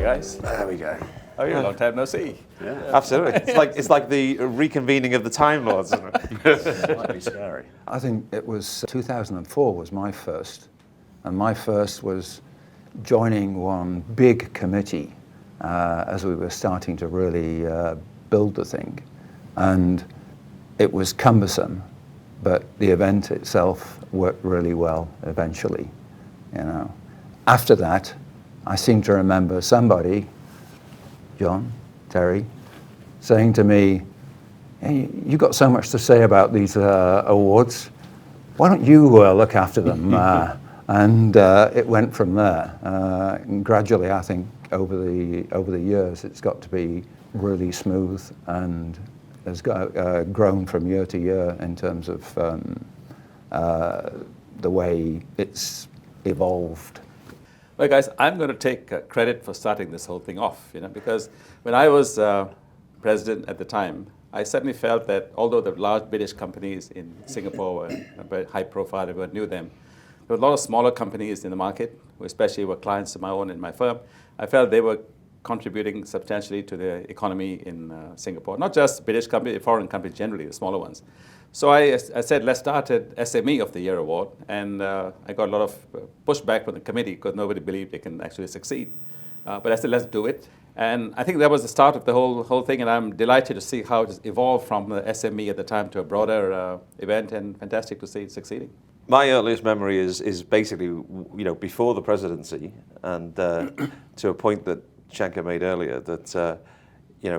guys. There we go. Oh, yeah, long time no see. Yeah, absolutely. It's like the reconvening of the Time Lords, isn't it? It might be scary. I think it was 2004 was my first, and my first was joining one big committee as we were starting to really build the thing, and it was cumbersome, but the event itself worked really well eventually. After that, I seem to remember somebody, John, Terry, saying to me, "Hey, you got so much to say about these awards. Why don't you look after them?" And it went from there. And gradually, I think over the years, it's got to be really smooth and has grown from year to year in terms of the way it's evolved. Well, guys, I'm going to take credit for starting this whole thing off, because when I was president at the time, I certainly felt that although the large British companies in Singapore were very high profile, everyone knew them, there were a lot of smaller companies in the market, who especially were clients of my own in my firm. I felt they were contributing substantially to the economy in Singapore, not just British companies, foreign companies generally, the smaller ones. So I said, let's start an SME of the Year award, and I got a lot of pushback from the committee because nobody believed they can actually succeed. But I said, let's do it. And I think that was the start of the whole thing, and I'm delighted to see how it's evolved from the SME at the time to a broader event, and fantastic to see it succeeding. My earliest memory is basically, before the presidency, and to a point that Shanker made earlier, that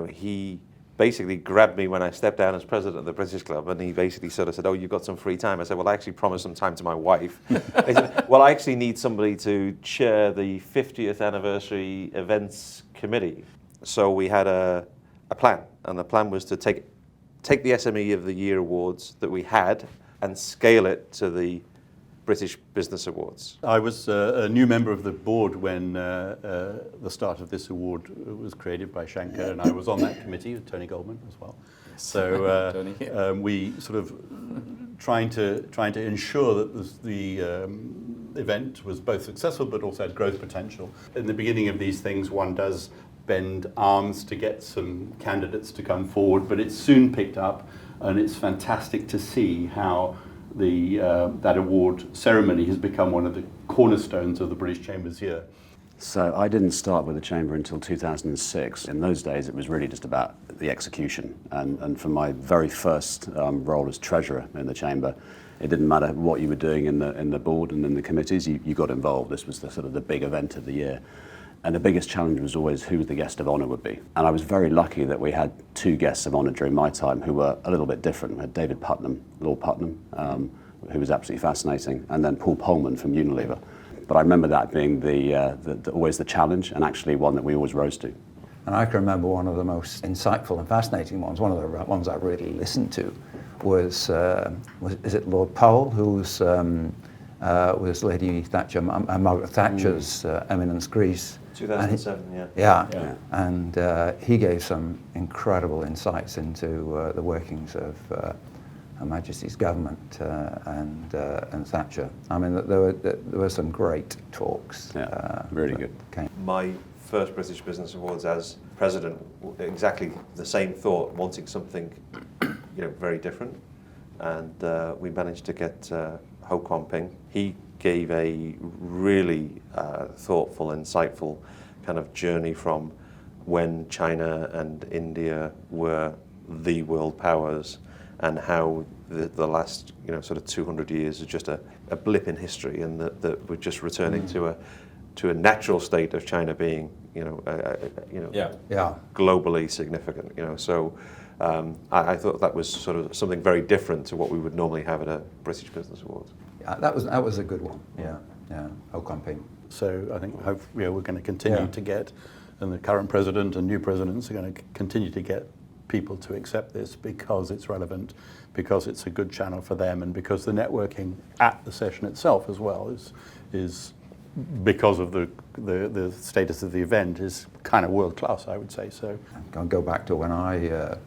he basically grabbed me when I stepped down as president of the British Club, and he basically sort of said, "Oh, you've got some free time." I said, "Well, I actually promised some time to my wife." He said, "Well, I actually need somebody to chair the 50th anniversary events committee." So we had a plan, and the plan was to take the SME of the Year awards that we had and scale it to the British Business Awards. I was a new member of the board when the start of this award was created by Shanker, and I was on that committee with Tony Goldman as well. So we sort of trying to ensure that the event was both successful but also had growth potential. In the beginning of these things, one does bend arms to get some candidates to come forward, but it's soon picked up, and it's fantastic to see how that award ceremony has become one of the cornerstones of the British Chamber's year. So I didn't start with the Chamber until 2006. In those days, it was really just about the execution. And for my very first role as treasurer in the Chamber, it didn't matter what you were doing in the board and in the committees, you got involved. This was the sort of the big event of the year. And the biggest challenge was always who the guest of honour would be. And I was very lucky that we had two guests of honour during my time who were a little bit different. We had David Putnam, Lord Putnam, who was absolutely fascinating, and then Paul Polman from Unilever. But I remember that being always the challenge, and actually one that we always rose to. And I can remember one of the most insightful and fascinating ones, one of the ones I really listened to, was is it Lord Powell, who's was Lady Thatcher, Margaret Thatcher's Eminence Greece. 2007, yeah. And he gave some incredible insights into the workings of Her Majesty's government and Thatcher. I mean, there were some great talks. Yeah, really good. My first British Business Awards as president, exactly the same thought, wanting something, very different, and we managed to get Ho Kwon Ping. He gave a really thoughtful, insightful kind of journey from when China and India were the world powers, and how the last sort of 200 years is just a blip in history, and that we're just returning to a natural state of China being globally significant. So I thought that was sort of something very different to what we would normally have at a British Business Awards. Yeah, that was a good one. Yeah, Ho Kwon Ping. So I think we're going to continue to get, and the current president and new presidents are going to continue to get people to accept this because it's relevant, because it's a good channel for them, and because the networking at the session itself as well is because of the status of the event is kind of world class, I would say. So I'll go back to when I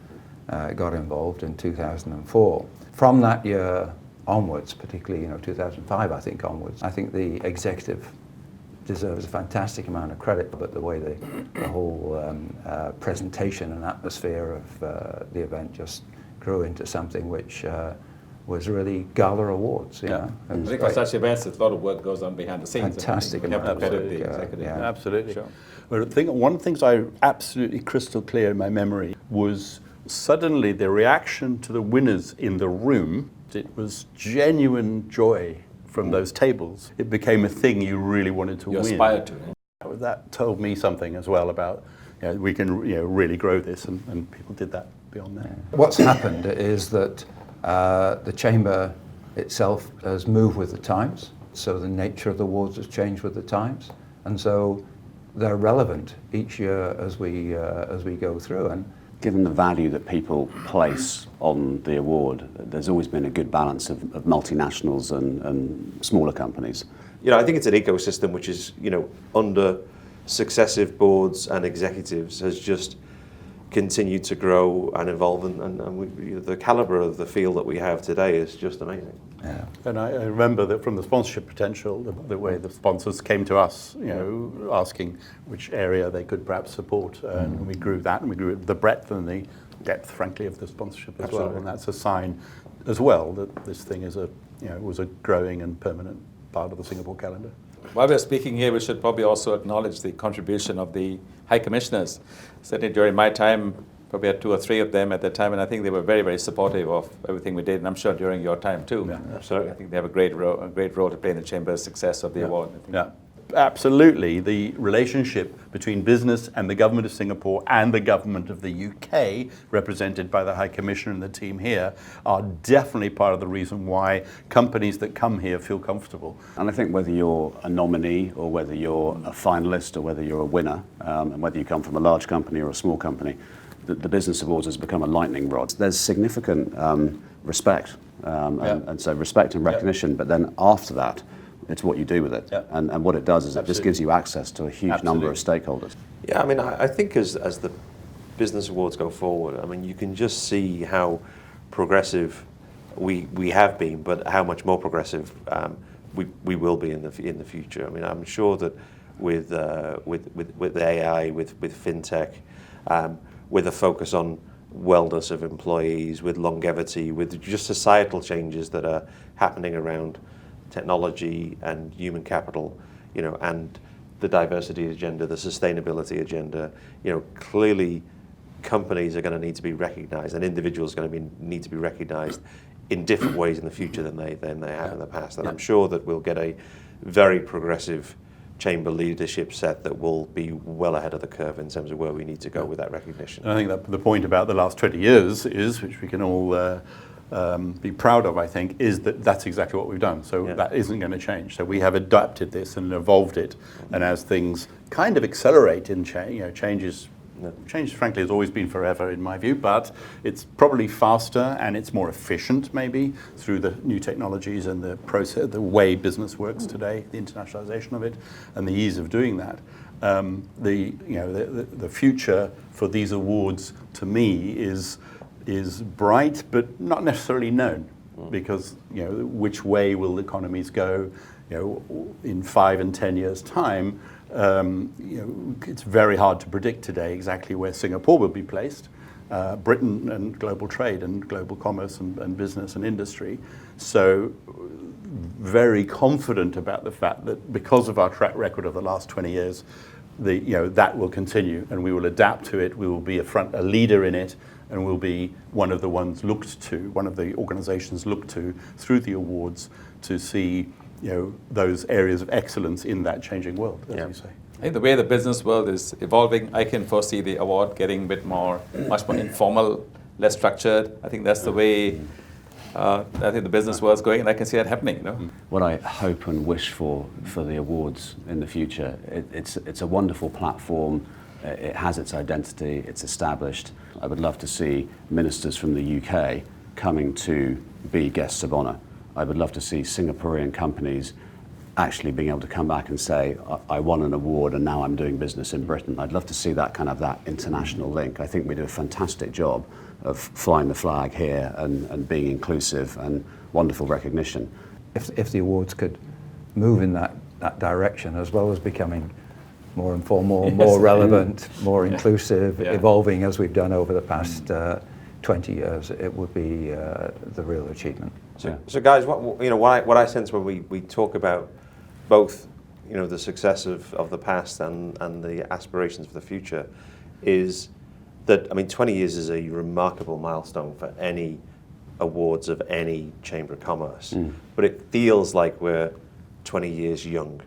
got involved in 2004. From that year onwards, particularly 2005, I think onwards, I think the executive deserves a fantastic amount of credit, but the way the whole presentation and atmosphere of the event just grew into something which was really gala awards. You know? I think for such events, a lot of work goes on behind the scenes. Fantastic. And we have to credit the executive. Absolutely. Sure. Well, one of the things I absolutely crystal clear in my memory was suddenly the reaction to the winners in the room. It was genuine joy from those tables. It became a thing you really wanted to win. You aspired to. That told me something as well about we can really grow this, and people did that beyond that. What's happened is that the chamber itself has moved with the times, so the nature of the awards has changed with the times, and so they're relevant each year as we go through. And given the value that people place on the award, there's always been a good balance of multinationals and smaller companies. I think it's an ecosystem which is, under successive boards and executives has just continued to grow and evolve, and the caliber of the field that we have today is just amazing. yeah. And I remember that from the sponsorship potential, the way the sponsors came to us, asking which area they could perhaps support, and we grew that, and we grew the breadth and the depth, frankly, of the sponsorship as well. And that's a sign as well that this thing is was a growing and permanent part of the Singapore calendar. While we're speaking here, we should probably also acknowledge the contribution of the High Commissioners. Certainly during my time, probably had 2 or 3 of them at the time, and I think they were very, very supportive of everything we did, and I'm sure during your time too. Yeah, absolutely. I think they have a great role to play in the Chamber's success of the award. I think. Yeah, absolutely. The relationship between business and the government of Singapore and the government of the UK, represented by the High Commissioner and the team here, are definitely part of the reason why companies that come here feel comfortable. And I think whether you're a nominee or whether you're a finalist or whether you're a winner, and whether you come from a large company or a small company, the Business Awards has become a lightning rod. There's significant respect, and so respect and recognition, but then after that, it's what you do with it. Yeah. And what it does is it just gives you access to a huge number of stakeholders. Yeah, I think as the Business Awards go forward, you can just see how progressive we have been, but how much more progressive we will be in the future. I'm sure that with AI, with fintech, with a focus on wellness of employees, with longevity, with just societal changes that are happening around technology and human capital, and the diversity agenda, the sustainability agenda, clearly companies are going to need to be recognized, and individuals are going to need to be recognized in different ways in the future than they have in the past. And I'm sure that we'll get a very progressive chamber leadership set that will be well ahead of the curve in terms of where we need to go with that recognition. And I think that the point about the last 20 years is, which we can all be proud of, I think, is that that's exactly what we've done. So that isn't going to change. So we have adapted this and evolved it. And as things kind of accelerate in changes, change frankly has always been forever in my view, but it's probably faster and it's more efficient maybe through the new technologies and the process, the way business works today, the internationalization of it and the ease of doing that. The future for these awards to me is bright, but not necessarily known, because which way will economies go? In 5 and 10 years' time, it's very hard to predict today exactly where Singapore will be placed. Britain and global trade and global commerce and business and industry. So very confident about the fact that because of our track record of the last 20 years, that will continue and we will adapt to it. We will be a leader in it, and we'll be one of the ones looked to, one of the organizations looked to through the awards to see those areas of excellence in that changing world, as you say. I think the way the business world is evolving, I can foresee the award getting a bit much more informal, less structured. I think that's the way I think the business world's going, and I can see that happening. What I hope and wish for the awards in the future, it's a wonderful platform. It has its identity. It's established. I would love to see ministers from the UK coming to be guests of honour. I would love to see Singaporean companies actually being able to come back and say, I won an award and now I'm doing business in Britain. I'd love to see that international link. I think we do a fantastic job of flying the flag here and being inclusive and wonderful recognition. If the awards could move in that that direction, as well as becoming more informal, more relevant, more inclusive, evolving as we've done over the past 20 years. It would be the real achievement. So guys, what I sense when we talk about both, the success of the past and the aspirations for the future, is that 20 years is a remarkable milestone for any awards of any Chamber of Commerce, but it feels like we're 20 years young,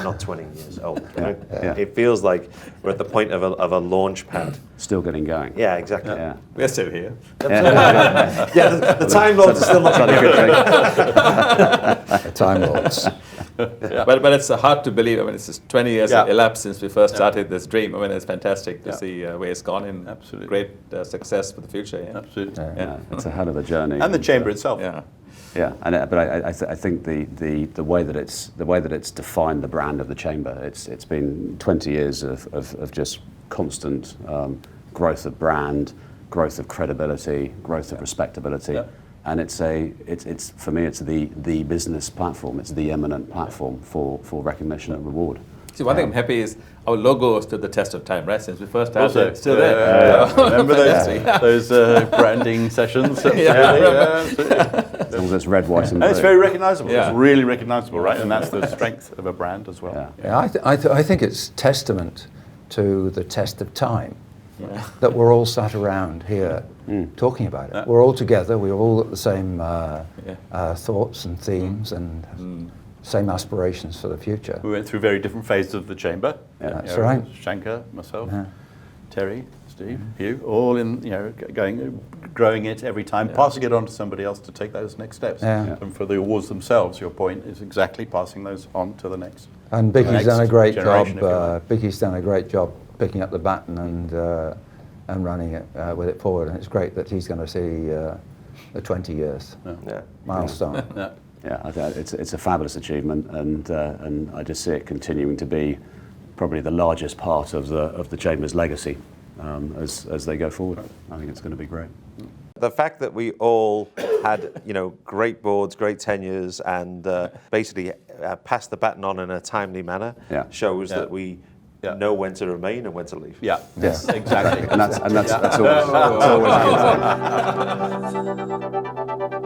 not 20 years old. Right? It feels like we're at the point of a launch pad. Still getting going. Yeah, exactly. Yeah. We're still here. The Time Lords are still not Not a good thing. The Time Lords. But it's hard to believe. It's just 20 years elapsed since we first started this dream. It's fantastic to see where it's gone, and Absolutely. great success for the future. Absolutely. It's a hell of a journey. And the Chamber itself. Yeah, but I think the way that it's defined the brand of the Chamber. It's been 20 years of just constant growth of brand, growth of credibility, growth of respectability. And it's for me, it's the business platform. It's the eminent platform for recognition and reward. See, one thing I'm happy is our logo stood the test of time, right? Since we first started, it's still there. Remember those branding sessions? As long as it's red, white, and blue. It's very recognisable. Yeah. It's really recognisable, right? And that's the strength of a brand as well. I think it's testament to the test of time that we're all sat around here talking about it. We're all together. We're all at the same thoughts and themes and same aspirations for the future. We went through very different phases of the Chamber. That's right. Shanker, myself, Terry, Steve, you, all in, growing it every time, passing it on to somebody else to take those next steps. And for the awards themselves, your point is exactly passing those on to the next. And Biggie's done a great job. generation, if you like. Biggie's done a great job picking up the baton and running it with it forward. And it's great that he's going to see the 20 years milestone. It's a fabulous achievement, and I just see it continuing to be probably the largest part of the Chamber's legacy as they go forward. I think it's going to be great. The fact that we all had, great boards, great tenures, and basically passed the baton on in a timely manner shows that we know when to remain and when to leave. Yes, exactly. And that's always good.